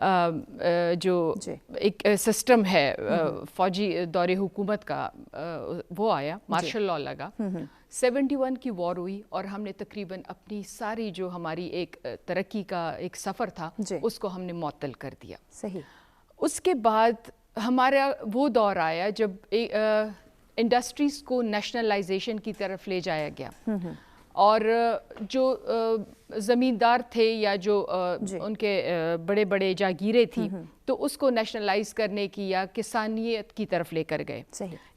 جو ایک سسٹم ہے فوجی دور حکومت کا وہ آیا, مارشل لاء لگا, 71 کی وار ہوئی اور ہم نے تقریباً اپنی ساری جو ہماری ایک ترقی کا ایک سفر تھا اس کو ہم نے معطل کر دیا. صحیح. اس کے بعد ہمارا وہ دور آیا جب انڈسٹریز کو نیشنلائزیشن کی طرف لے جایا گیا, اور جو زمیندار تھے یا جو ان کے بڑے بڑے جاگیریں تھیں تو اس کو نیشنلائز کرنے کی یا کسانیت کی طرف لے کر گئے.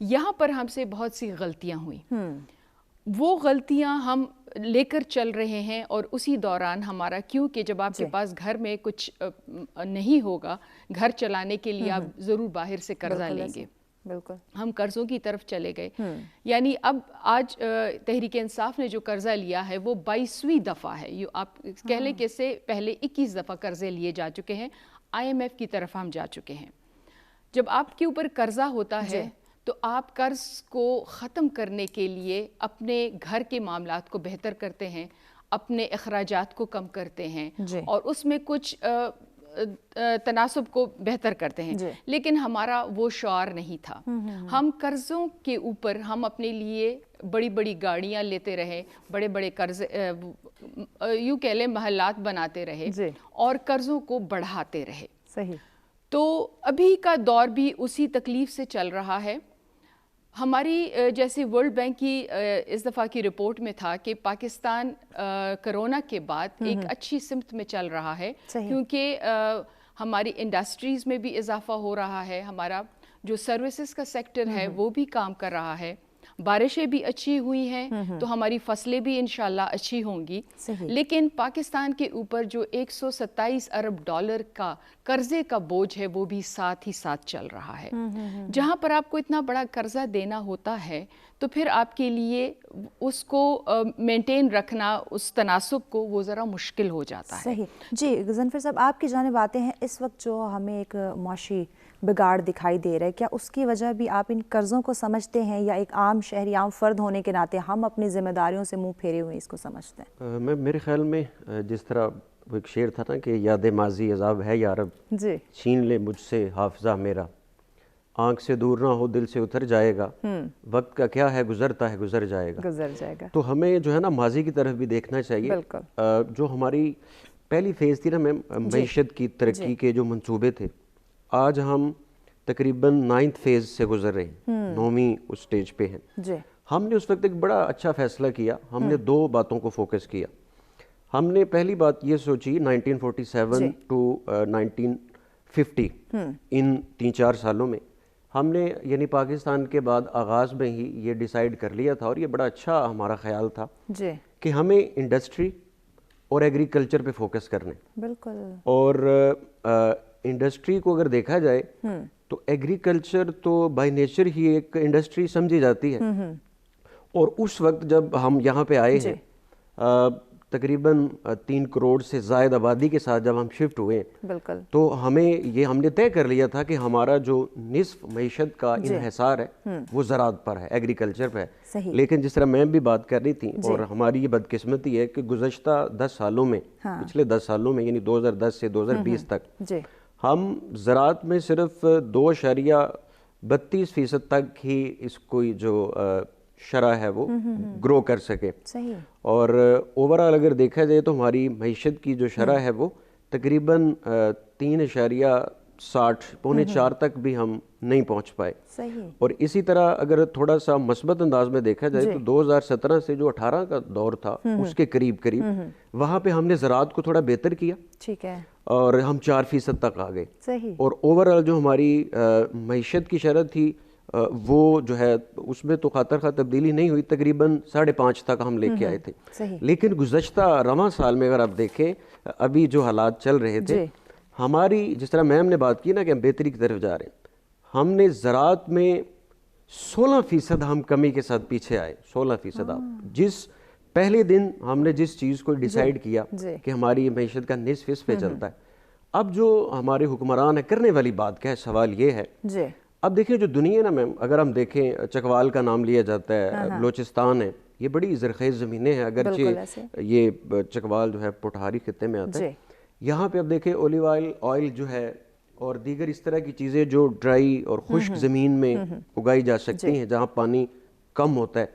یہاں پر ہم سے بہت سی غلطیاں ہوئیں, وہ غلطیاں ہم لے کر چل رہے ہیں, اور اسی دوران ہمارا, کیونکہ جب آپ کے پاس گھر میں کچھ نہیں ہوگا, گھر چلانے کے لیے آپ ضرور باہر سے قرضہ لیں گے. بالکل, ہم قرضوں کی طرف چلے گئے. یعنی اب آج تحریک انصاف نے جو قرضہ لیا ہے وہ 22ویں دفعہ ہے. آپ کہہ لیں کہ اس سے پہلے 21 دفعہ قرضے لیے جا چکے ہیں, IMF کی طرف ہم جا چکے ہیں. جب آپ کے اوپر قرضہ ہوتا ہے تو آپ قرض کو ختم کرنے کے لیے اپنے گھر کے معاملات کو بہتر کرتے ہیں, اپنے اخراجات کو کم کرتے ہیں, اور اس میں کچھ تناسب کو بہتر کرتے ہیں. لیکن ہمارا وہ شعار نہیں تھا. ہم قرضوں کے اوپر ہم اپنے لیے بڑی بڑی گاڑیاں لیتے رہے, بڑے بڑے قرض یوں کہہ لیں محلات بناتے رہے, اور قرضوں کو بڑھاتے رہے. صحیح. تو ابھی کا دور بھی اسی تکلیف سے چل رہا ہے. ہماری جیسے ورلڈ بینک کی اس دفعہ کی رپورٹ میں تھا کہ پاکستان کرونا کے بعد ایک اچھی سمت میں چل رہا ہے, کیونکہ ہماری انڈسٹریز میں بھی اضافہ ہو رہا ہے, ہمارا جو سروسز کا سیکٹر ہے وہ بھی کام کر رہا ہے, بارشیں بھی اچھی ہوئی ہیں تو ہماری فصلیں بھی انشاءاللہ اچھی ہوں گی. لیکن پاکستان کے اوپر جو 127 ارب ڈالر کا قرضے کا بوجھ ہے وہ بھی ساتھ ہی ساتھ چل رہا ہے. جہاں پر آپ کو اتنا بڑا قرضہ دینا ہوتا ہے تو پھر آپ کے لیے اس کو مینٹین رکھنا, اس تناسب کو, وہ ذرا مشکل ہو جاتا ہے. صحیح. جی غضنفر صاحب, آپ کی جانب آتے ہیں. اس وقت جو ہمیں ایک معاشی بگاڑ دکھائی دے رہا ہے, کیا اس کی وجہ بھی آپ ان قرضوں کو سمجھتے ہیں, یا ایک عام شہری, عام فرد ہونے کے ناطے ہم اپنی ذمہ داریوں سے منہ پھیرے ہوئے اس کو سمجھتے ہیں؟ میرے خیال میں جس طرح وہ ایک شعر تھا نا کہ یاد ماضی عذاب ہے یارب, چھین لے مجھ سے حافظہ میرا, آنکھ سے دور نہ ہو دل سے اتر جائے گا, وقت کا کیا ہے گزرتا ہے گزر جائے گا. تو ہمیں جو ہے نا ماضی کی طرف بھی دیکھنا چاہیے. جو ہماری پہلی فیز تھی نا معیشت کی ترقی کے جو منصوبے تھے, آج ہم تقریباً 9th فیز سے گزر رہے ہیں, 9ویں اس سٹیج پہ ہیں. ہم نے اس وقت ایک بڑا اچھا فیصلہ کیا. ہم نے 2 باتوں کو فوکس کیا. ہم نے پہلی بات یہ سوچی 1947 ٹو 1950 ان 3-4 سالوں میں ہم نے یعنی پاکستان کے بعد آغاز میں ہی یہ ڈیسائیڈ کر لیا تھا, اور یہ بڑا اچھا ہمارا خیال تھا کہ ہمیں انڈسٹری اور ایگریکلچر پہ فوکس کرنے. بالکل. اور انڈسٹری کو اگر دیکھا جائے تو ایگریکلچر تو بائی نیچر ہی ایک انڈسٹری سمجھی جاتی ہے. اور اس وقت جب ہم یہاں پہ آئے ہیں تقریباً 3 کروڑ سے زائد آبادی کے ساتھ جب ہم شفٹ ہوئے ہیں, تو ہم نے طے کر لیا تھا کہ ہمارا جو نصف معیشت کا انحصار ہے وہ زراعت پر ہے, ایگریکلچر پہ ہے. لیکن جس طرح میں بھی بات کر رہی تھی, اور ہماری یہ بدقسمتی ہے کہ گزشتہ 10 سالوں میں, پچھلے 10 سالوں میں یعنی 2010 سے 2020 تک ہم زراعت میں صرف 2.32% تک ہی اس کوئی جو شرح ہے وہ گرو کر سکے. اور اوورآل اگر دیکھا جائے تو ہماری معیشت کی جو شرح ہے وہ تقریباً 3.60 پونے 4 تک بھی ہم نہیں پہنچ پائے. اور اسی طرح اگر تھوڑا سا مثبت انداز میں دیکھا جائے تو 2017 سے جو 18 کا دور تھا اس کے قریب وہاں پہ ہم نے زراعت کو تھوڑا بہتر کیا, اور ہم 4% تک آ گئے. اور اوورآل جو ہماری معیشت کی شرح تھی وہ جو ہے اس میں تو خاطر خواہ تبدیلی نہیں ہوئی, تقریباً 5.5 تک ہم لے کے آئے تھے. لیکن گزشتہ رواں سال میں اگر آپ دیکھیں ابھی جو حالات چل رہے تھے, ہماری جس طرح میم نے بات کی نا کہ ہم بہتری کی طرف جا رہے ہیں, ہم نے زراعت میں 16% ہم کمی کے ساتھ پیچھے آئے. 16% آپ جس پہلے دن ہم نے جس چیز کو ڈیسائیڈ کیا کہ ہماری معیشت کا نصف اس پہ چلتا ہے, اب جو ہمارے حکمران ہے کرنے والی بات کیا ہے, سوال یہ ہے. اب دیکھیں جو دنیا نا میم, اگر ہم دیکھیں چکوال کا نام لیا جاتا ہے, بلوچستان ہے, یہ بڑی زرخیز زمینیں ہیں, اگرچہ یہ چکوال جو ہے پٹھاری خطے میں آتا ہے. یہاں پہ اب دیکھیں اولیو آئل جو ہے اور دیگر اس طرح کی چیزیں جو ڈرائی اور خشک زمین میں اگائی جا سکتی ہیں جہاں پانی کم ہوتا ہے،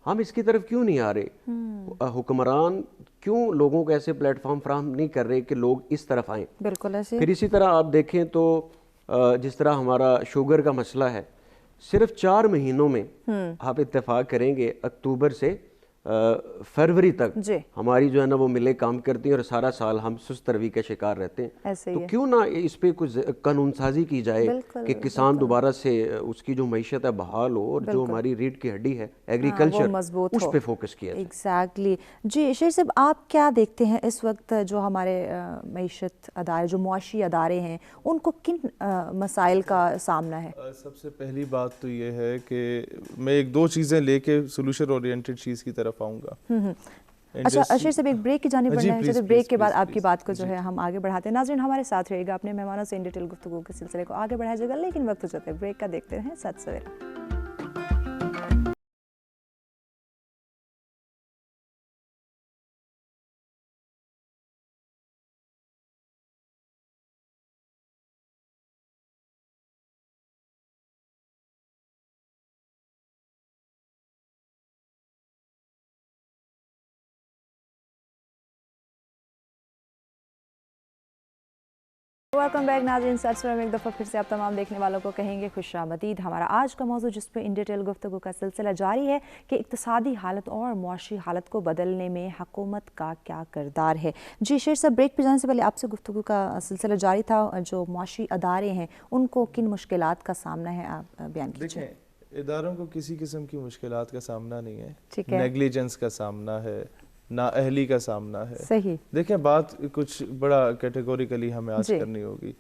ہم اس کی طرف کیوں نہیں آ رہے؟ حکمران کیوں لوگوں کو ایسے پلیٹ فارم فراہم نہیں کر رہے کہ لوگ اس طرف آئیں؟ بالکل ایسے. پھر اسی طرح آپ دیکھیں تو جس طرح ہمارا شوگر کا مسئلہ ہے، صرف 4 مہینوں میں آپ اتفاق کریں گے اکتوبر سے فروری تک ہماری جو ہے نا وہ ملیں کام کرتی ہیں اور سارا سال ہم سست روی کا شکار رہتے ہیں. تو کیوں نہ اس پہ کچھ قانون سازی کی جائے کہ کسان دوبارہ سے اس کی جو معیشت ہے بحال ہو اور جو ہماری ریڑھ کی ہڈی ہے ایگریکلچر اس پہ فوکس کیا جائے. ایگزیکٹلی. جی شیر صاحب، آپ کیا دیکھتے ہیں اس وقت جو ہمارے معیشت ادارے، جو معاشی ادارے ہیں، ان کو کن مسائل کا سامنا ہے؟ سب سے پہلی بات تو یہ ہے کہ میں 1-2 چیزیں لے کے سولوشن اورینٹڈ چیز کی طرف آؤں گا. اچھا اشیر صاحب، ایک بریک کی جانب بڑھنا ہے، چلو بریک کے بعد آپ کی بات کو جو ہے ہم آگے بڑھاتے ہیں. ناظرین ہمارے ساتھ رہے گا، اپنے مہمانوں سے ان ڈیٹیل گفتگو کے سلسلے کو آگے بڑھایا جائے گا، لیکن وقت ہو جاتا ہے بریک کا. دیکھتے رہیں سچ سویرا. ویلکم بیک ناظرین. سچ میں ایک دفعہ پھر سے آپ تمام دیکھنے والوں کو کہیں گے خوش آمدید. ہمارا آج کا موضوع جس پہ ان ڈیٹیل گفتگو کا سلسلہ جاری ہے کہ اقتصادی حالت اور معاشی حالت کو بدلنے میں حکومت کا کیا کردار ہے. جی شیر صاحب، بریک پہ جانے سے پہلے آپ سے گفتگو کا سلسلہ جاری تھا، جو معاشی ادارے ہیں ان کو کن مشکلات کا سامنا ہے، آپ بیان کیجیے. دیکھیں، اداروں کو کسی قسم کی مشکلات کا سامنا نہیں ہے. نیگلیجنس کا سامنا ہے، نااہلی کا سامنا ہے. صحیح. دیکھیں، بات کچھ بڑا کیٹیگوریکلی ہمیں آج کرنی ہوگی.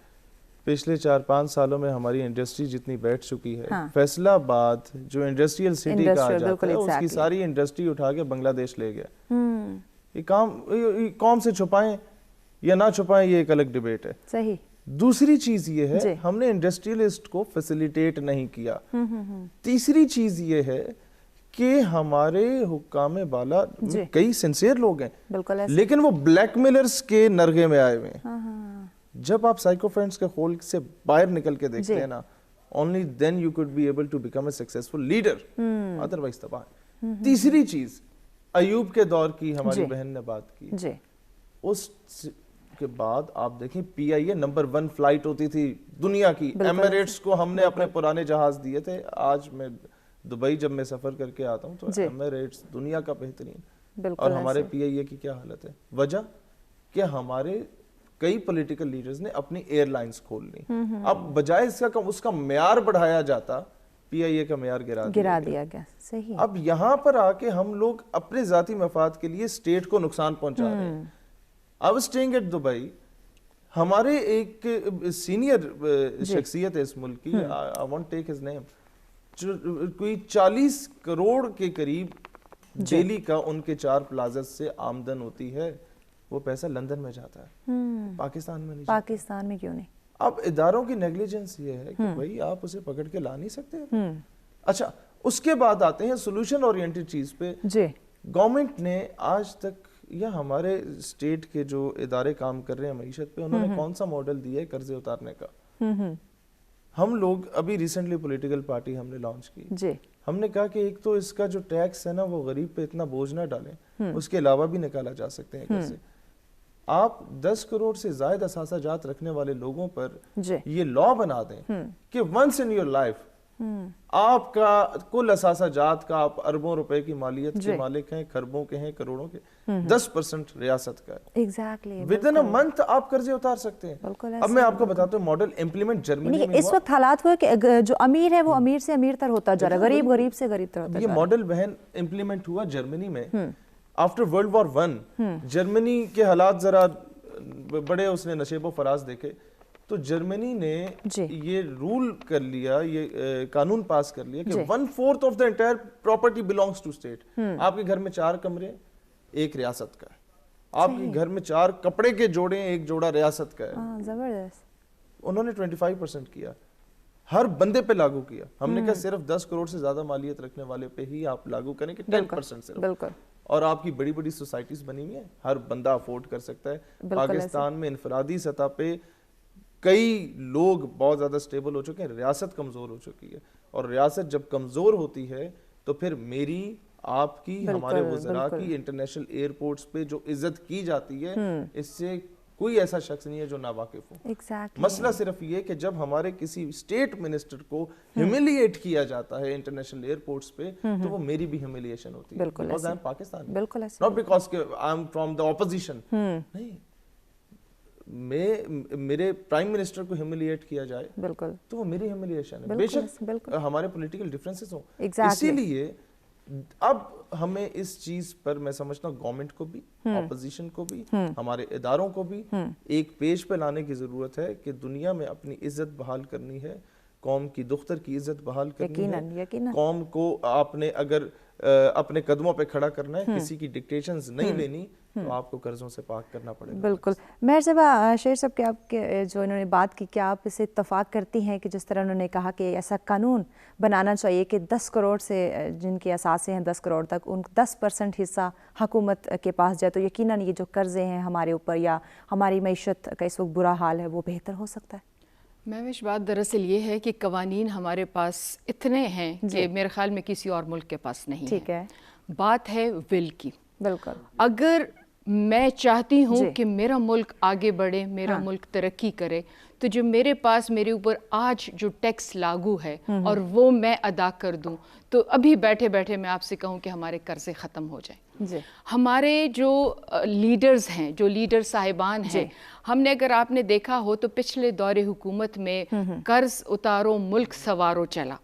پچھلے 4-5 سالوں میں ہماری انڈسٹری جتنی بیٹھ چکی ہے، فیصل آباد جو انڈسٹریل سٹی کہا جاتا ہے، اس کی ساری انڈسٹری اٹھا کے بنگلہ دیش لے گیا. یہ کام سے چھپائیں یا نہ چھپائیں، یہ ایک الگ ڈیبیٹ ہے. صحیح. دوسری چیز یہ ہے ہم نے انڈسٹریلسٹ کو فیسیلیٹیٹ نہیں کیا. تیسری چیز یہ ہے کہ ہمارے حکام بالا کئی سنسیئر لوگ ہیں، لیکن وہ بلیک میلرز کے نرغے میں آئے ہوئے ہیں. جب آپ سائیکو فرینڈز کے خول سے باہر نکل کے دیکھتے ہیں نا، only then you could be able to become a successful leader, otherwise تباہ. تیسری چیز ایوب کے دور کی ہماری بہن نے بات کی. اس کے بعد آپ دیکھیں پی آئی اے نمبر 1 فلائٹ ہوتی تھی دنیا کی. ایمریٹس کو ہم نے اپنے پرانے جہاز دیے تھے. آج میں دبئی جب میں سفر کر کے آتا ہوں تو ایمریٹس دنیا کا بہترین. اور ہمارے پی آئی اے کی کیا حالت ہے؟ وجہ کہ ہمارے کئی پولیٹیکل لیڈرز نے اپنی ایئر لائنز کھول لی. اب بجائے اس کا معیار بڑھایا جاتا، پی آئی اے کا معیار گرا دیا گیا. صحیح. اب یہاں پر آ کے ہم لوگ اپنے ذاتی مفاد کے لیے اسٹیٹ کو نقصان پہنچا رہے ہیں. I was staying at Dubai. ہمارے ایک سینئر شخصیت ہے اس ملک کی، I won't take his name، کوئی 40 کروڑ کے قریب ڈیلی کا ان کے 4 پلازز سے آمدن ہوتی ہے. وہ پیسہ لندن میں جاتا ہے، پاکستان میں نہیں. پاکستان میں کیوں نہیں؟ اب اداروں کی نیگلیجنس یہ ہے کہ بھائی آپ اسے پکڑ کے لا نہیں سکتے. اچھا، اس کے بعد آتے ہیں سولوشن اورینٹڈ چیز پہ. گورنمنٹ نے آج تک یا ہمارے اسٹیٹ کے جو ادارے کام کر رہے ہیں معیشت پہ، انہوں نے کون سا ماڈل دیا ہے قرضے اتارنے کا؟ ہم لوگ ابھی ریسنٹلی پولیٹیکل پارٹی ہم نے لانچ کی. ہم نے کہا کہ ایک تو اس کا جو ٹیکس ہے نا وہ غریب پہ اتنا بوجھ نہ ڈالیں، اس کے علاوہ بھی نکالا جا سکتے ہیں قرضے. آپ 10 کروڑ سے زائد اثاثہ جات رکھنے والے لوگوں پر یہ لا بنا دیں کہ ونس ان یور لائف آپ کا کل اثاثہ جات کا آپ اربوں روپے کی مالیت کے مالک ہیں، خربوں کے ہیں، کروڑوں کے، 10% ریاست کا ہے. ودن اے منتھ آپ قرضے اتار سکتے ہیں. اب میں آپ کو بتاتا ہوں ماڈل امپلیمنٹ جرمنی میں اس وقت حالات ہوئے کہ جو امیر ہے وہ امیر سے امیر تر ہوتا جا رہا ہے، غریب غریب سے غریب تر ہوتا جا رہا ہے. یہ ماڈل بہن امپلیمنٹ ہوا جرمنی میں آفٹر ورلڈ وار 1. جرمنی کے حالات ذرا بڑے اس نے نشیب و فراز دیکھے تو جرمنی نے یہ رول کر لیا، یہ قانون پاس کر لیا کہ 1/4 of the entire property belongs to state. آپ کے گھر میں 4 کمرے، ایک ریاست کا ہے. آپ کے گھر میں 4 کپڑے کے جوڑے، ایک جوڑا ریاست کا ہے. زبردست. انہوں نے 25% کیا. ہر بندے پہ لاگو کیا. ہم نے کہا صرف 10 کروڑ سے زیادہ مالیت رکھنے والے پہ ہی آپ لاگو کریں کہ 10% صرف. بالکل. اور آپ کی بڑی بڑی سوسائٹیز بنی ہوئی ہیں, ہر بندہ افورڈ کر سکتا ہے. پاکستان میں انفرادی سطح پہ کئی لوگ بہت زیادہ سٹیبل ہو چکے ہیں, ریاست کمزور ہو چکی ہے, اور ریاست جب کمزور ہوتی ہے تو پھر میری آپ کی ہمارے وزراء کی انٹرنیشنل ایئرپورٹس پہ جو عزت کی جاتی ہے, اس سے کوئی ایسا شخص نہیں ہے جو ناواقف ہو. مسئلہ صرف یہ کہ جب ہمارے کسی اسٹیٹ منسٹر کو ہیوملیٹ کیا جاتا ہے انٹرنیشنل ایئرپورٹس پہ, تو وہ میری بھی ہیوملیشن ہوتی ہے, because I am Pakistani, not because کہ I am from the opposition. نہیں, میرے پرائم منسٹر کو ہیوملیٹ کیا جائے تو وہ میری ہیوملیشن ہے, بے شک ہمارے پولیٹیکل ڈفرینسز ہوں. اسی لیے اب ہمیں اس چیز پر میں سمجھتا ہوں گورنمنٹ کو بھی, اپوزیشن کو بھی, ہمارے اداروں کو بھی ایک پیج پہ لانے کی ضرورت ہے کہ دنیا میں اپنی عزت بحال کرنی ہے, قوم کی دختر کی عزت بحال کرنی ہے, قوم کو آپ نے اگر اپنے قدموں پہ کھڑا کرنا ہے, کسی کی ڈکٹیشنز نہیں لینی, تو آپ کو قرضوں سے پاک کرنا پڑے گا. بالکل. مہر صاحبہ, شیر صاحب کے آپ کے جو انہوں نے بات کی, کیا آپ اسے اتفاق کرتی ہیں کہ جس طرح انہوں نے کہا کہ ایسا قانون بنانا چاہیے کہ 10 کروڑ سے جن کے اثاثے ہیں 10 کروڑ تک, ان 10% حصہ حکومت کے پاس جائے, تو یقیناً یہ جو قرضے ہیں ہمارے اوپر یا ہماری معیشت کا اس وقت برا حال ہے وہ بہتر ہو سکتا ہے؟ مہوش, بات دراصل یہ ہے کہ قوانین ہمارے پاس اتنے ہیں کہ میرے خیال میں کسی اور ملک کے پاس نہیں ہے. ٹھیک ہے, بات ہے ول کی. بالکل. اگر میں چاہتی ہوں کہ میرا ملک آگے بڑھے, میرا ملک ترقی کرے, تو جو میرے پاس میرے اوپر آج جو ٹیکس لاگو ہے اور وہ میں ادا کر دوں, تو ابھی بیٹھے بیٹھے میں آپ سے کہوں کہ ہمارے قرضے ختم ہو جائیں. ہمارے جو لیڈرز ہیں, جو لیڈر صاحبان ہیں, ہم نے اگر آپ نے دیکھا ہو تو پچھلے دور حکومت میں قرض اتارو ملک سوارو چلا.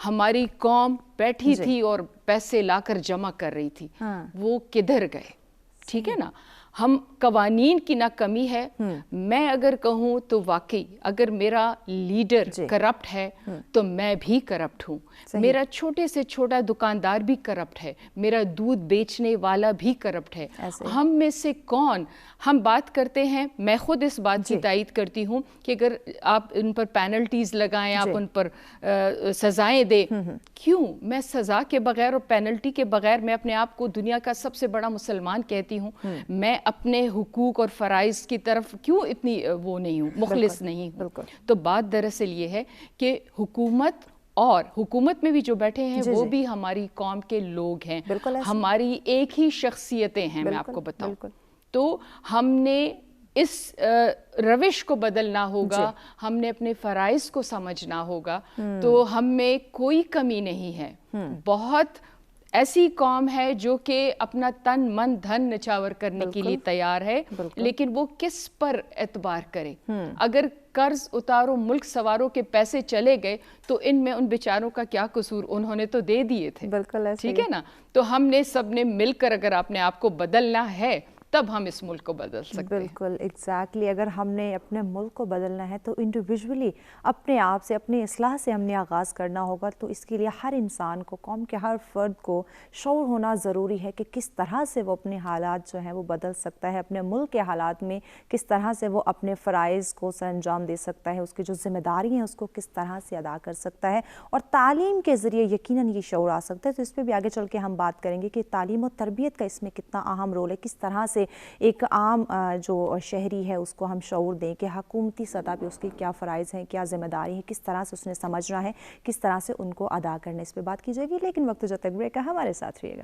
ہماری قوم بیٹھی تھی اور پیسے لا کر جمع کر رہی تھی, وہ کدھر گئے؟ ٹھیک ہے نا. ہم قوانین کی نہ کمی ہے. میں اگر کہوں تو واقعی اگر میرا لیڈر کرپٹ ہے تو میں بھی کرپٹ ہوں, میرا چھوٹے سے چھوٹا دکاندار بھی کرپٹ ہے, میرا دودھ بیچنے والا بھی کرپٹ ہے. ہم میں سے کون, ہم بات کرتے ہیں, میں خود اس بات کی تائید کرتی ہوں کہ اگر آپ ان پر پینلٹیز لگائیں, آپ ان پر سزائیں دیں, کیوں میں سزا کے بغیر اور پینلٹی کے بغیر میں اپنے آپ کو دنیا کا سب سے بڑا مسلمان کہتی ہوں, میں اپنے حقوق اور فرائض کی طرف کیوں اتنی وہ نہیں ہوں, مخلص نہیں ہوں. تو بات دراصل یہ ہے کہ حکومت میں بھی جو بیٹھے ہیں وہ بھی ہماری قوم کے لوگ ہیں, ہماری ایک ہی شخصیتیں ہیں, میں آپ کو بتاؤں. تو ہم نے اس روش کو بدلنا ہوگا, ہم نے اپنے فرائض کو سمجھنا ہوگا. تو ہم میں کوئی کمی نہیں ہے, بہت ایسی قوم ہے جو کہ اپنا تن من دھن نچھاور کرنے کے لیے تیار ہے, لیکن وہ کس پر اعتبار کرے. اگر قرض اتارو ملک سواروں کے پیسے چلے گئے تو ان میں ان بیچاروں کا کیا قصور, انہوں نے تو دے دیے تھے. ٹھیک ہے نا. تو ہم نے سب نے مل کر اگر اپنے آپ کو بدلنا ہے تب ہم اس ملک کو بدل سکتے ہیں. بالکل ایگزیکٹلی. اگر ہم نے اپنے ملک کو بدلنا ہے تو انڈیویجولی اپنے آپ سے, اپنی اصلاح سے ہم نے آغاز کرنا ہوگا. تو اس کے لیے ہر انسان کو, قوم کے ہر فرد کو شعور ہونا ضروری ہے کہ کس طرح سے وہ اپنے حالات جو ہیں وہ بدل سکتا ہے, اپنے ملک کے حالات میں کس طرح سے وہ اپنے فرائض کو سر انجام دے سکتا ہے, اس کی جو ذمہ داری ہیں اس کو کس طرح سے ادا کر سکتا ہے. اور تعلیم کے ذریعے یقیناً یہ شعور آ سکتا ہے. تو اس پہ بھی آگے چل کے ہم بات کریں گے کہ تعلیم و تربیت کا اس میں کتنا اہم رول ہے, کس طرح سے ایک عام جو شہری ہے اس کو ہم شعور دیں کہ حکومتی سطح پہ اس کی کیا فرائض ہیں, کیا ذمہ داری ہے, کس طرح سے اس نے سمجھنا ہے, کس طرح سے ان کو ادا کرنا. اس پہ بات کی جائے گی, لیکن وقت جب تک بریک کا ہمارے ساتھ رہیے گا.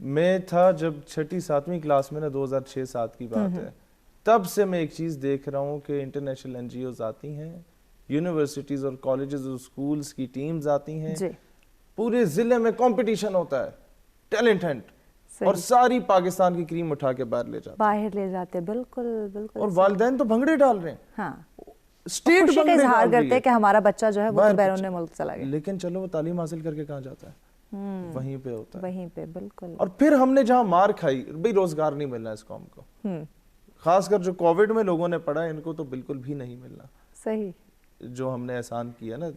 میں تھا جب 6ٹھی 7ویں کلاس میں نا 2006-7 کی بات ہے, تب سے میں ایک چیز دیکھ رہا ہوں کہ انٹرنیشنل این جی اوز آتی ہیں, یونیورسٹیز اور کالجز اور اسکولز کی ٹیمز آتی ہیں, پورے ضلع میں کمپٹیشن ہوتا ہے ٹیلنٹ ہنٹ, اور ساری پاکستان کی کریم اٹھا کے باہر لے جاتے. بالکل بالکل. اور والدین تو بھنگڑے ڈال رہے ہیں, ہاں اسٹیٹ خوشی کا اظہار کرتے ہیں کہ ہمارا بچہ جو ہے وہ بیرون ملک چلا گیا. لیکن چلو وہ تعلیم حاصل کر کے کہاں جاتا ہے, وہیں پہ ہوتا ہے, وہیں پہ. بالکل. اور پھر ہم نے جہاں مار کھائی, بھئی روزگار نہیں ملنا اس قوم کو, خاص کر جو کووڈ میں لوگوں نے پڑھا ان کو تو بالکل بھی نہیں ملنا. صحیح. جو ہم نے احسان کیا نا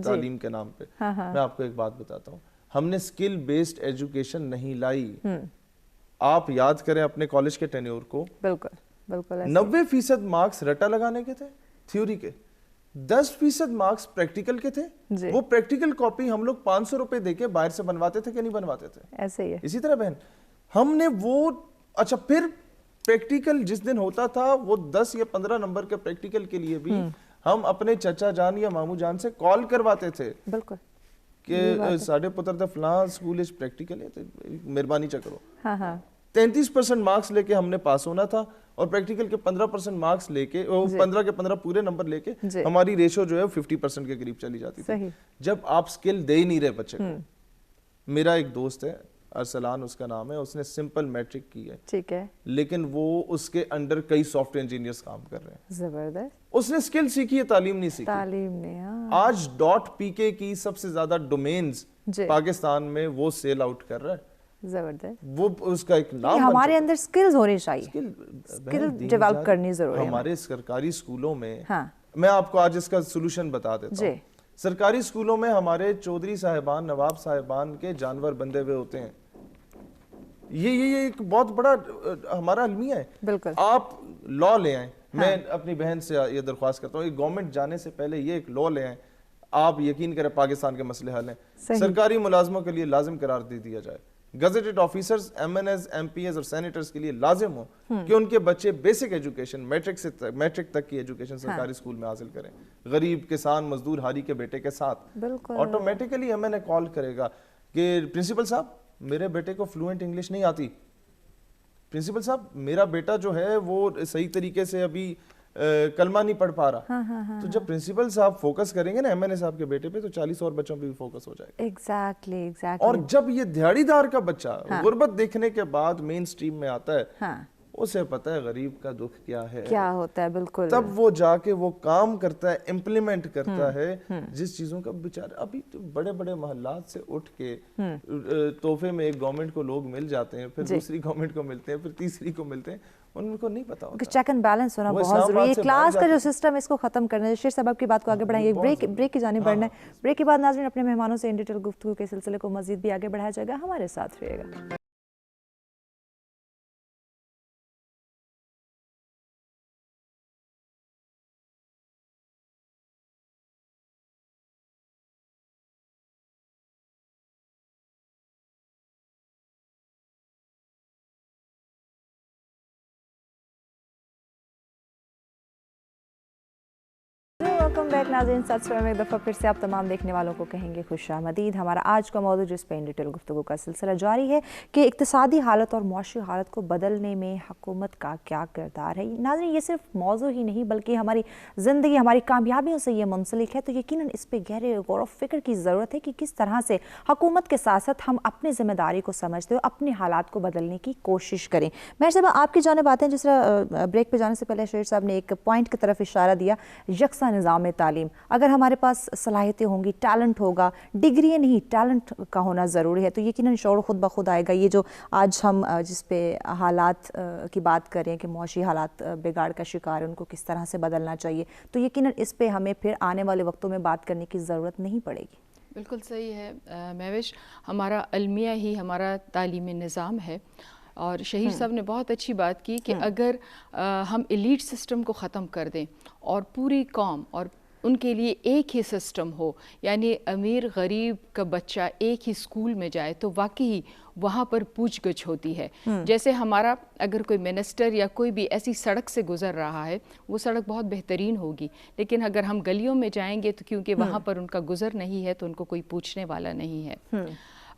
تعلیم کے نام پہ, میں آپ کو ایک بات بتاتا ہوں, ہم نے اسکل بیسڈ ایجوکیشن نہیں لائی. آپ یاد کریں اپنے کالج کے ٹینیور کو, بالکل بالکل 90% مارکس رٹا لگانے کے تھے تھیوری کے, 10% مارکس پریکٹیکل کے تھے. وہ پریکٹیکل کاپی ہم لوگ 500 روپے دے کے باہر سے بنواتے تھے کہ نہیں بنواتے تھے؟ ایسے ہی ہے. اسی طرح بہن ہم نے وہ, اچھا پھر پریکٹیکل جس دن ہوتا تھا وہ 10 یا 15 نمبر کے پریکٹیکل کے لیے بھی ہم اپنے چچا جان یا مامو جان سے کال کرواتے تھے. بالکل. کہ ساڑھے پتر دا فلاں اسکول اچ پریکٹیکل ہے, مہربانی چا کرو. 33% مارکس لے کے ہم نے پاس ہونا تھا, اور پریکٹیکل کے 15% مارکس لے کے, 15 کے 15 پورے نمبر لے کے ہماری ریشو جو ہے 50% کے قریب چلی جاتی تھی. جب آپ سکل دے ہی نہیں رہے بچے کو. میرا ایک دوست ہے ارسلان اس کا نام ہے, اس نے سمپل میٹرک کی ہے, ٹھیک ہے, لیکن وہ اس کے انڈر کئی سافٹ ویئر انجینئرز کام کر رہے ہیں. زبردست. اس نے سکل سیکھی ہے, تعلیم نہیں سیکھی. تعلیم نہیں. آج .pk کی سب سے زیادہ ڈومینز پاکستان میں وہ سیل آؤٹ کر رہا ہے. زبردست. وہ اس کا ایک نام, ہمارے اندر سکلز ہونی چاہیے, سکل ڈیولپ کرنی ضروری ہے. ہمارے سرکاری اسکولوں میں, میں آپ کو آج اس کا سولوشن بتا دیتا ہوں. سرکاری اسکولوں میں ہمارے چودھری صاحبان, نواب صاحبان کے جانور بندے ہوئے ہوتے ہیں. یہ ایک بہت بڑا ہمارا المیہ ہے. بالکل. آپ لا لے آئیں, میں اپنی بہن سے یہ درخواست کرتا ہوں, گورنمنٹ جانے سے پہلے یہ ایک لا لے آئیں, آپ یقین کریں پاکستان کے مسئلے حل ہیں. سرکاری ملازموں کے لیے لازم قرار دے دیا جائے, gazetted officers, MNAs, MPAs اور سینیٹرز کے لیے لازم ہو کہ ان کے بچے بیسک ایجوکیشن میٹرک تک کی ایجوکیشن سرکاری اسکول میں حاصل کریں. غریب کسان مزدور ہاری کے بیٹے کے ساتھ آٹومیٹیکلی ایم این اے کال کرے گا کہ پرنسپل صاحب میرے بیٹے کو فلوئنٹ انگلش نہیں آتی, پرنسپل صاحب میرا بیٹا جو ہے وہ صحیح طریقے سے ابھی کلمہ نہیں پڑھ پا رہا. تو جب پرنسپل صاحب فوکس کریں گے نا ایم این اے صاحب کے بیٹے پہ, تو 40 اور بچوں پہ بھی فوکس ہو جائے گا. ایگزیکٹلی. اور جب یہ دیہڑی دار کا بچہ غربت دیکھنے کے بعد مین سٹریم میں آتا ہے, اسے پتہ ہے غریب کا دکھ کیا ہے, کیا ہوتا ہے. بالکل. تب وہ جا کے وہ کام کرتا ہے, امپلیمنٹ کرتا ہے جس چیزوں کا بیچارہ ابھی بڑے بڑے محلات سے اٹھ کے تحفے میں ایک گورنمنٹ کو لوگ مل جاتے ہیں, پھر دوسری گورنمنٹ کو ملتے ہیں, پھر تیسری کو ملتے ہیں, ان کو نہیں پتا ہوتا. چیک اینڈ بیلنس ہونا بہت ضروری ہے. کلاس کا جو سسٹم ہے اس کو ختم کرنا ہے. شیر صاحب آپ کی بات کو آگے بڑھائیں, بریک کی جانب بڑھنا ہے. بریک کے بعد ناظرین اپنے مہمانوں سے ان ڈیٹیل گفتگو کے سلسلے کو مزید بھی آگے بڑھایا جائے گا, ہمارے ساتھ رہیے گا. ویلکم بیک ناظرین, ساتھ سوئے میں ایک دفعہ پھر سے آپ تمام دیکھنے والوں کو کہیں گے خوش آمدید. ہمارا آج کا موضوع جس پہ ان ڈیٹیل گفتگو کا سلسلہ جاری ہے کہ اقتصادی حالت اور معاشی حالت کو بدلنے میں حکومت کا کیا کردار ہے. ناظرین یہ صرف موضوع ہی نہیں بلکہ ہماری زندگی, ہماری کامیابیوں سے یہ منسلک ہے, تو یقیناً اس پہ گہرے غور و فکر کی ضرورت ہے کہ کس طرح سے حکومت کے ساتھ ساتھ ہم اپنی ذمہ داری کو سمجھتے ہوئے اپنے حالات کو بدلنے کی کوشش کریں. مہر صاحب آپ کی جانب آتے ہیں, جس طرح بریک پہ جانے سے پہلے شیر صاحب نے ایک پوائنٹ کی طرف اشارہ دیا, یکساں نظام تعلیم. اگر ہمارے پاس صلاحیتیں ہوں گی, ٹیلنٹ ہوگا, ڈگری نہیں ٹیلنٹ کا ہونا ضروری ہے, تو یقیناً شعور خود بخود آئے گا. یہ جو آج ہم جس پہ حالات کی بات کریں کہ معاشی حالات بگاڑ کا شکار ہے, ان کو کس طرح سے بدلنا چاہیے, تو یقیناً اس پہ ہمیں پھر آنے والے وقتوں میں بات کرنے کی ضرورت نہیں پڑے گی. بالکل صحیح ہے مہوش, ہمارا المیہ ہی ہمارا تعلیمی نظام ہے. اور شہیر صاحب نے بہت اچھی بات کی کہ اگر ہم ایلیٹ سسٹم کو ختم کر دیں اور پوری قوم اور ان کے لیے ایک ہی سسٹم ہو, یعنی امیر غریب کا بچہ ایک ہی اسکول میں جائے, تو واقعی وہاں پر پوچھ گچھ ہوتی ہے. جیسے ہمارا اگر کوئی منسٹر یا کوئی بھی ایسی سڑک سے گزر رہا ہے, وہ سڑک بہت بہترین ہوگی, لیکن اگر ہم گلیوں میں جائیں گے تو کیونکہ وہاں پر ان کا گزر نہیں ہے تو ان کو کوئی پوچھنے والا نہیں ہے.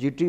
GT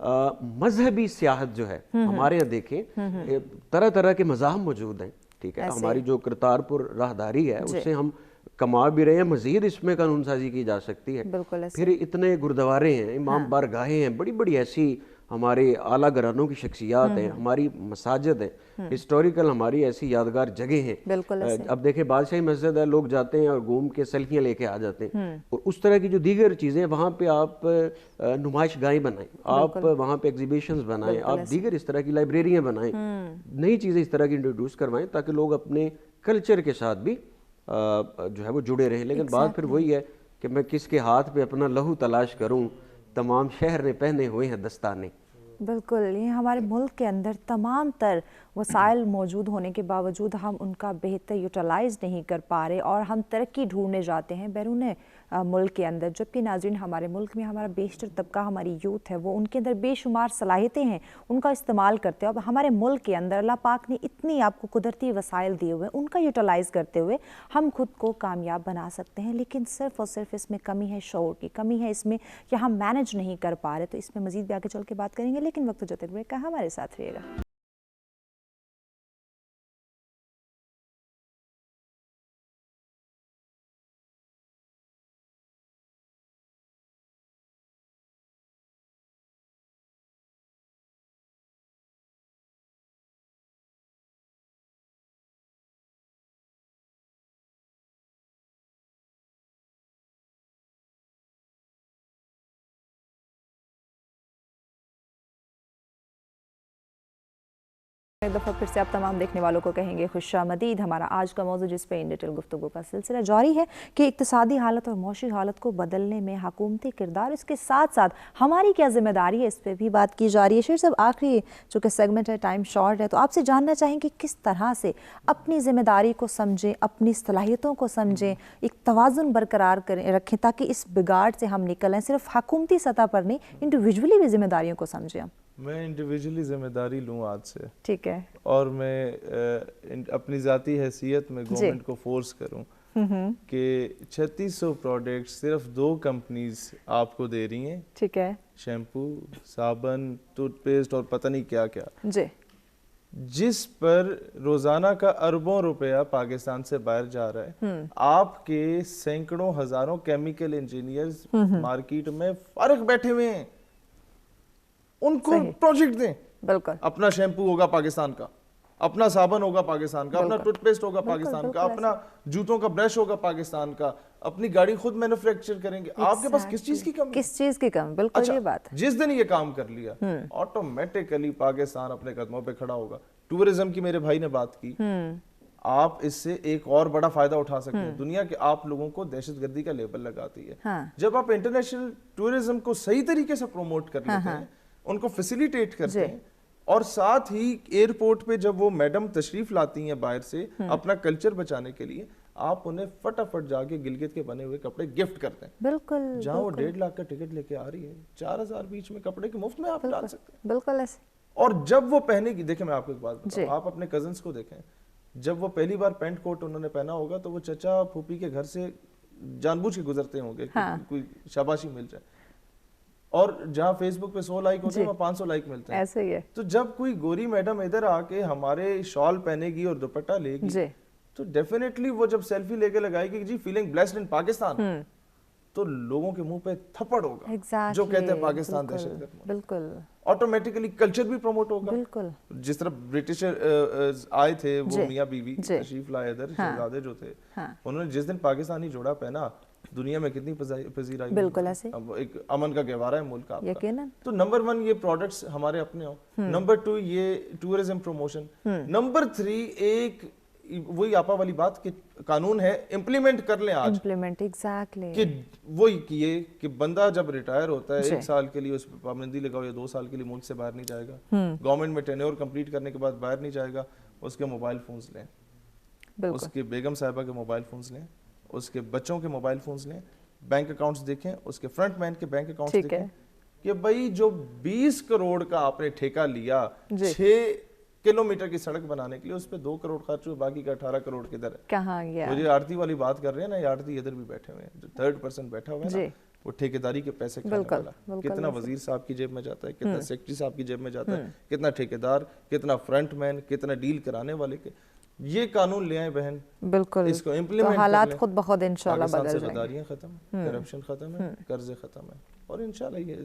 مذہبی سیاحت جو ہے ہمارے یہاں دیکھیں طرح طرح کے مذاہب موجود ہیں، ٹھیک ہے، ہماری جو کرتارپور راہداری ہے اس سے ہم کما بھی رہے ہیں، مزید اس میں قانون سازی کی جا سکتی ہے. پھر اتنے گردوارے ہیں، امام بارگاہیں ہیں، بڑی بڑی ایسی ہمارے اعلیٰ گھرانوں کی شخصیات ہیں، ہماری مساجد ہیں، ہسٹوریکل ہماری ایسی یادگار جگہ ہیں. اب دیکھیں بادشاہی مسجد ہے، لوگ جاتے ہیں اور گھوم کے سیلفیاں لے کے آ جاتے ہیں، اور اس طرح کی جو دیگر چیزیں وہاں پہ آپ نمائش گاہیں بنائیں، آپ وہاں پہ ایگزیبیشنز بنائیں، آپ دیگر اس طرح کی لائبریریاں بنائیں، نئی چیزیں اس طرح کی انٹروڈیوس کروائیں تاکہ لوگ اپنے کلچر کے ساتھ بھی جو ہے وہ جڑے رہیں. لیکن بات پھر وہی ہے کہ میں کس کے ہاتھ پہ اپنا لہو تلاش کروں، تمام شہر نے پہنے ہوئے ہیں دستانے. بالکل، یہ ہمارے ملک کے اندر تمام تر وسائل موجود ہونے کے باوجود ہم ان کا بہتر یوٹیلائز نہیں کر پا رہے اور ہم ترقی ڈھونڈنے جاتے ہیں بیرون ملک کے اندر، جبکہ ناظرین ہمارے ملک میں ہمارا بیشتر طبقہ ہماری یوتھ ہے، وہ ان کے اندر بے شمار صلاحیتیں ہیں، ان کا استعمال کرتے ہیں. اب ہمارے ملک کے اندر اللہ پاک نے اتنی آپ کو قدرتی وسائل دیے ہوئے ان کا یوٹیلائز کرتے ہوئے ہم خود کو کامیاب بنا سکتے ہیں، لیکن صرف اور صرف اس میں کمی ہے، شعور کی کمی ہے اس میں کہ ہم مینج نہیں کر پا رہے. تو اس میں مزید بھی آگے چل کے بات کریں گے، لیکن وقت جو تک بریک کا ہمارے ساتھ رہیے گا. ایک دفعہ پھر سے آپ تمام دیکھنے والوں کو کہیں گے خوش آمدید. ہمارا آج کا موضوع جس پہ ان ڈیٹیل گفتگو کا سلسلہ جاری ہے کہ اقتصادی حالت اور معاشی حالت کو بدلنے میں حکومتی کردار، اس کے ساتھ ساتھ ہماری کیا ذمہ داری ہے، اس پہ بھی بات کی جا رہی ہے. شیر صاحب، آخری چونکہ سیگمنٹ ہے، ٹائم شارٹ ہے، تو آپ سے جاننا چاہیں کہ کس طرح سے اپنی ذمہ داری کو سمجھیں، اپنی صلاحیتوں کو سمجھیں، ایک توازن برقرار رکھیں تاکہ اس بگاڑ سے ہم نکلیں، صرف حکومتی سطح پر نہیں، انڈیویجولی بھی ذمہ داریوں کو سمجھیں. میں انڈیویجولی ذمہ داری لوں آج سے، ٹھیک ہے، اور میں اپنی ذاتی حیثیت میں گورنمنٹ کو فورس کروں کہ 3600 پروڈکٹ صرف 2 کمپنیز آپ کو دے رہی ہیں. ٹھیک ہے، شیمپو، صابن، ٹوتھ پیسٹ اور پتہ نہیں کیا کیا، جی، جس پر روزانہ کا اربوں روپیہ پاکستان سے باہر جا رہا ہے. آپ کے سینکڑوں ہزاروں کیمیکل انجینئرز مارکیٹ میں فارغ بیٹھے ہوئے ہیں، ان کو پروجیکٹ دیں. بالکل، اپنا شیمپو ہوگا پاکستان کا، اپنا صابن ہوگا پاکستان کا، اپنا ٹوتھ پیسٹ ہوگا پاکستان کا، اپنا جوتوں کا برش ہوگا پاکستان کا، اپنی گاڑی خود مینوفیکچر کریں گے. آپ کے پاس کس چیز کی کمی؟ کس چیز کی کمی؟ بالکل یہ بات. جس دن یہ کام کر لیا آٹومیٹیکلی پاکستان اپنے قدموں پہ کھڑا ہوگا. ٹورزم کی میرے بھائی نے بات کی، آپ اس سے ایک اور بڑا فائدہ اٹھا سکتے ہیں. دنیا کے آپ لوگوں کو دہشت گردی کا لیبل لگاتی ہے. جب آپ انٹرنیشنل ٹورزم کو صحیح طریقے سے پروموٹ کر لیتے ہیں، ان کو فیسیلیٹیٹ کرتے ہیں، اور ساتھ ہی ایئرپورٹ پہ جب وہ میڈم تشریف لاتی ہیں باہر سے اپنا کلچر بچانے کے لیے، آپ انہیں فٹافٹ جا کے گلگت کے بنے ہوئے کپڑے گفٹ کرتے ہیں. بالکل، جہاں وہ 1.5 لاکھ کا ٹکٹ لے کے آ رہی ہے، 4000 بیچ میں کپڑے کے مفت میں آپ ڈال سکتے ہیں. بالکل ایسے. اور جب وہ پہنے گی، دیکھیں میں آپ کو ایک بات بتاؤں، آپ اپنے کزنس کو دیکھیں، جب وہ پہلی بار پینٹ کوٹ انہوں نے پہنا ہوگا تو وہ چچا پھوپھی کے گھر سے جان بوجھ کے گزرتے ہوں گے کہ کوئی شاباشی مل جائے. اور جہاں فیس بک پہ 100 لائک ہوتے ہیں، وہاں 500 لائک ملتے ہیں. ایسے ہی ہے. تو جب کوئی گوری میڈم ادھر آ کے ہمارے شال پہنے گی اور دوپٹہ لے گی، تو ڈیفینیٹلی وہ جب سیلفی لے کے لگائے گی جی فیلنگ بلیسڈ ان پاکستان، تو لوگوں کے منہ پہ تھپڑ ہوگا جو کہتے ہیں پاکستان دہشت گرد. بالکل، آٹومیٹیکلی کلچر بھی پروموٹ ہوگا. بالکل، جس طرح برٹش آئے تھے وہ میاں بیوی تشریف لائے ادھر، شہزادے جو تھے، انہوں نے جس دن پاکستانی جوڑا پہنا، دنیا میں کتنی پذیرائی. بالکل ایسے، ایک امن کا گہوارہ ہے ملک آپ کا. تو نمبر 1 یہ پروڈکٹس ہمارے اپنے ہوں. نمبر 2 یہ ٹورزم پروموشن. نمبر 3 ایک وہی آپا والی بات کہ قانون ہے امپلیمنٹ کر لیں آج. امپلیمنٹ ایگزیکٹلی کہ وہی کیے کہ بندہ جب ریٹائر ہوتا ہے 1 سال کے لیے اس پہ پابندی لگاؤ یا 2 سال کے لیے ملک سے باہر نہیں جائے گا. گورنمنٹ میں ٹینیور کمپلیٹ کرنے کے بعد باہر نہیں جائے گا. اس کے موبائل فونز لیں، اس کے بیگم صاحبہ کے موبائل فونز لیں، اس کے بچوں کے موبائل فونز لیں، بینک اکاؤنٹس دیکھیں، اس کے فرنٹ مین کے بینک اکاؤنٹس دیکھیں کہ بھائی جو 20 کروڑ کا آپ نے ٹھیکہ لیا 6 کلومیٹر کی سڑک بنانے کے لیے، اس پہ 2 کروڑ خرچ ہوئے، باقی کا 18 کروڑ کدھر ہے؟ کہاں گیا؟ وہ جو آڑتی والی بات کر رہے ہیں نا، یہ آڑتی ادھر بھی بیٹھے ہوئے ہیں، جو 3rd پرسن بیٹھا ہوا ہے نا، وہ ٹھیکیداری کے پیسے کھانے والا. کتنا وزیر صاحب کی جیب میں جاتا ہے, کتنا سیکرٹری صاحب کی جیب میں جاتا ہے, کتنا ٹھیکیدار, کتنا فرنٹ مین, کتنا ڈیل کرانے والے کے. یہ قانون لے آئیں بہن, بالکل اس کو امپلیمنٹ تو حالات خود بخود انشاءاللہ بدل جائیں گے. غداریاں ختم ہیں, کرپشن ختم ہے, قرضے ختم ہیں, اور انشاءاللہ یہ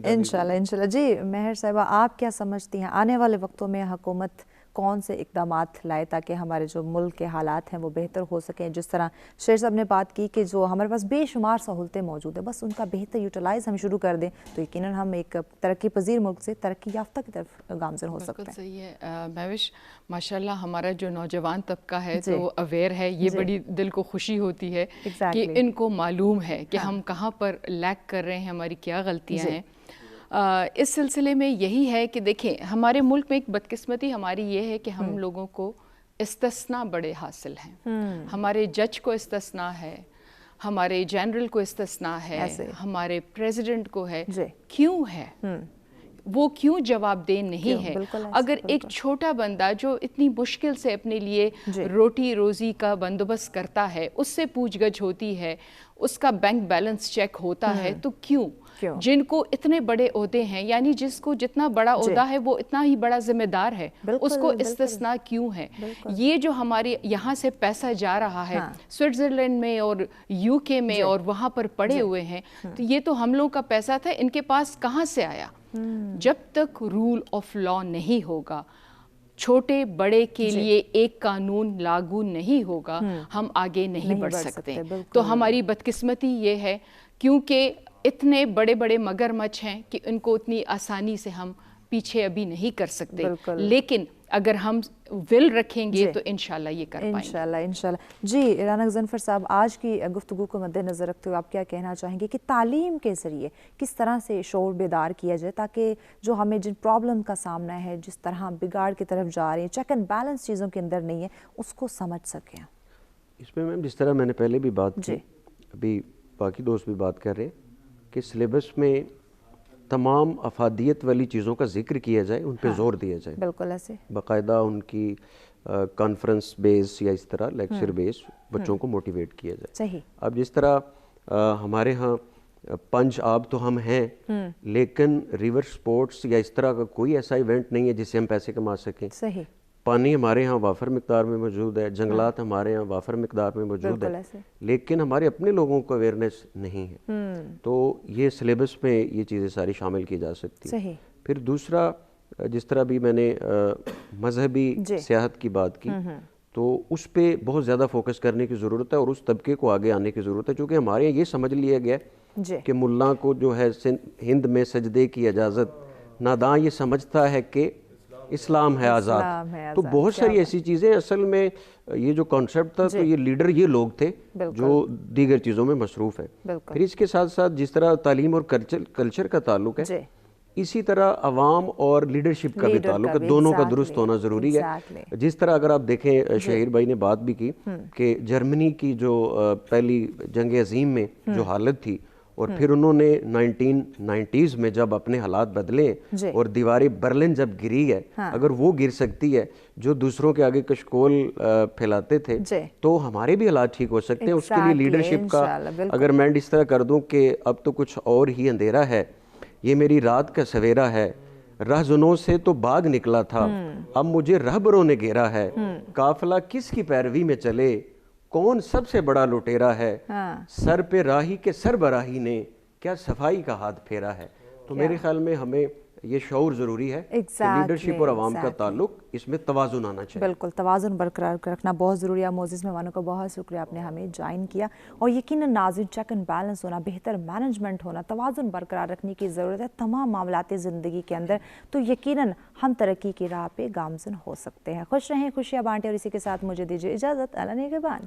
انشاءاللہ. جی مہر صاحبہ, آپ کیا سمجھتی ہیں آنے والے وقتوں میں حکومت کون سے اقدامات لائے تاکہ ہمارے جو ملک کے حالات ہیں وہ بہتر ہو سکیں؟ جس طرح شیر صاحب نے بات کی کہ جو ہمارے پاس بے شمار سہولتیں موجود ہیں, بس ان کا بہتر یوٹیلائز ہم شروع کر دیں تو یقیناً ہم ایک ترقی پذیر ملک سے ترقی یافتہ کی طرف گامزن ہو سکتے ہیں. صحیح ہے مہوش, ماشاءاللہ ہمارا جو نوجوان طبقہ ہے تو اویئر ہے, یہ بڑی دل کو خوشی ہوتی ہے کہ ان کو معلوم ہے کہ ہم کہاں پر لیک کر رہے ہیں, ہماری کیا غلطیاں ہیں. اس سلسلے میں یہی ہے کہ دیکھیں ہمارے ملک میں ایک بدقسمتی ہماری یہ ہے کہ ہم لوگوں کو استثناء بڑے حاصل ہیں. ہمارے جج کو استثناء ہے, ہمارے جنرل کو استثناء ہے, ہمارے پریزیڈنٹ کو ہے. کیوں ہے وہ, کیوں جواب دہ نہیں ہے؟ اگر ایک چھوٹا بندہ جو اتنی مشکل سے اپنے لیے روٹی روزی کا بندوبست کرتا ہے, اس سے پوچھ گچھ ہوتی ہے, اس کا بینک بیلنس چیک ہوتا ہے, تو کیوں جن کو اتنے بڑے عہدے ہیں, یعنی جس کو جتنا بڑا عہدہ ہے وہ اتنا ہی بڑا ذمہ دار ہے, اس کو استثناء کیوں ہے؟ یہ جو ہمارے یہاں سے پیسہ جا رہا ہے سوئٹزرلینڈ میں اور یو کے میں اور وہاں پر پڑے ہوئے ہیں, تو یہ تو ہم لوگوں کا پیسہ تھا, ان کے پاس کہاں سے آیا؟ جب تک رول آف لا نہیں ہوگا, چھوٹے بڑے کے لیے ایک قانون لاگو نہیں ہوگا, ہم آگے نہیں بڑھ سکتے. تو ہماری بدقسمتی یہ ہے کیونکہ اتنے بڑے بڑے مگرمچھ ہیں کہ ان کو اتنی آسانی سے ہم پیچھے ابھی نہیں کر سکتے, لیکن اگر ہم ول رکھیں گے تو انشاءاللہ یہ کر پائیں گے. انشاءاللہ. جی رانا غضنفر صاحب, آج کی گفتگو کو مد نظر رکھتے ہوئے آپ کیا کہنا چاہیں گے کہ تعلیم کے ذریعے کس طرح سے شعور بیدار کیا جائے تاکہ جو ہمیں جن پرابلم کا سامنا ہے, جس طرح بگاڑ کی طرف جا رہے ہیں, چیک اینڈ بیلنس چیزوں کے اندر نہیں ہے, اس کو سمجھ سکیں؟ اس میں میم جس طرح میں نے پہلے بھی بات کی, ابھی باقی دوست بھی بات کر رہے ہیں کہ سلیبس میں تمام افادیت والی چیزوں کا ذکر کیا جائے, ان پہ زور دیا جائے. بالکل ایسے باقاعدہ ان کی کانفرنس بیس یا اس طرح لیکچر بیس بچوں کو موٹیویٹ کیا جائے. صحیح. اب جس طرح ہمارے ہاں پنج آب تو ہم ہیں, لیکن ریور سپورٹس یا اس طرح کا کوئی ایسا ایونٹ نہیں ہے جس سے ہم پیسے کما سکیں. صحیح. پانی ہمارے ہاں وافر مقدار میں موجود ہے, جنگلات ہمارے ہاں وافر مقدار میں موجود ہے, لیکن ہمارے اپنے لوگوں کو اویئرنیس نہیں ہے. تو یہ سلیبس میں یہ چیزیں ساری شامل کی جا سکتی ہیں. پھر دوسرا, جس طرح بھی میں نے مذہبی سیاحت کی بات کی, تو اس پہ بہت زیادہ فوکس کرنے کی ضرورت ہے اور اس طبقے کو آگے آنے کی ضرورت ہے, چونکہ ہمارے یہاں یہ سمجھ لیا گیا کہ ملا کو جو ہے ہند میں سجدے کی اجازت, ناداں یہ سمجھتا ہے کہ اسلام ہے آزاد. تو بہت ساری ایسی چیزیں, اصل میں یہ جو کانسیپٹ تھا تو یہ لیڈر یہ لوگ تھے جو دیگر چیزوں میں مصروف ہیں. پھر اس کے ساتھ ساتھ جس طرح تعلیم اور کلچر کا تعلق ہے, اسی طرح عوام اور لیڈرشپ کا بھی تعلق ہے, دونوں کا درست ہونا ضروری ہے. جس طرح اگر آپ دیکھیں, شہیر بھائی نے بات بھی کی کہ جرمنی کی جو پہلی جنگ عظیم میں جو حالت تھی, اور پھر انہوں نے 1990s میں جب اپنے حالات بدلے اور دیوار برلن جب گری ہے, اگر وہ گر سکتی ہے جو دوسروں کے آگے کشکول پھیلاتے تھے, تو ہمارے بھی حالات ٹھیک ہو سکتے ہیں. اس کے لیے لیڈرشپ کا اگر میں اس طرح کر دوں کہ اب تو کچھ اور ہی اندھیرا ہے, یہ میری رات کا سویرا ہے, رہزنوں سے تو باغ نکلا تھا, اب مجھے رہبروں نے گھیرا ہے, قافلہ کس کی پیروی میں چلے, کون سب سے بڑا لٹیرا ہے, سر پہ راہی کے سر براہی نے کیا صفائی کا ہاتھ پھیرا ہے. تو میرے خیال میں ہمیں یہ شعور ضروری ہے کہ لیڈرشپ اور عوام کا تعلق, اس میں توازن آنا چاہیے. بالکل, توازن برقرار رکھنا بہت ضروری ہے. معزز مہمانوں کا بہت شکریہ, آپ نے ہمیں جوائن کیا. اور یقیناً ناظرین, چیک اینڈ بیلنس ہونا, بہتر مینجمنٹ ہونا, توازن برقرار رکھنے کی ضرورت ہے تمام معاملات زندگی کے اندر, تو یقیناً ہم ترقی کی راہ پہ گامزن ہو سکتے ہیں. خوش رہیں, خوشیاں بانٹیں, اور اسی کے ساتھ مجھے دیجیے اجازت. اللہ نگہبان.